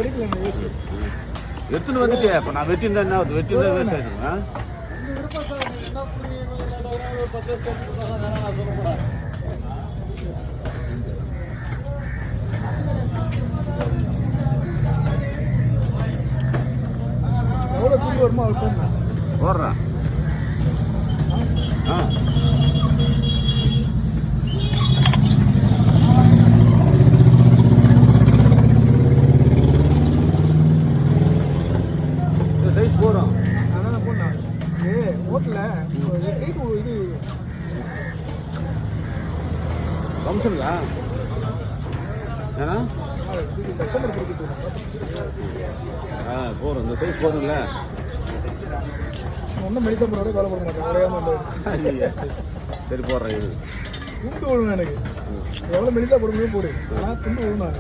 எடுத்துன்னு வந்துட்டியா? இப்போ நான் வெட்டியிருந்தேன் என்ன ஆகுது? வெட்டியிருந்தா வேஸ்ட் ஆகிடுங்க. எவ்வளோ துணி வருமோ அவ்வளோ போடுறேன். ஆ சைஸ் போகிறோம். அதான் போடணும். ஹோட்டலில் இது ஃபங்க்ஷனுங்களா? ஏன்னா கஸ்டமர் கொடுத்துட்டு போகிறோம். இந்த சைஸ் போதும்ல? ஒன்றும் மெடிக்கல் போட வேலை போட மாட்டேன். ஒரே சரி போடுறேன். இது துண்டு விழுணும் எனக்கு. எவ்வளோ மெடிக்கல் போட முடியும் போடு. ஆனால் துண்டு விழுணும்.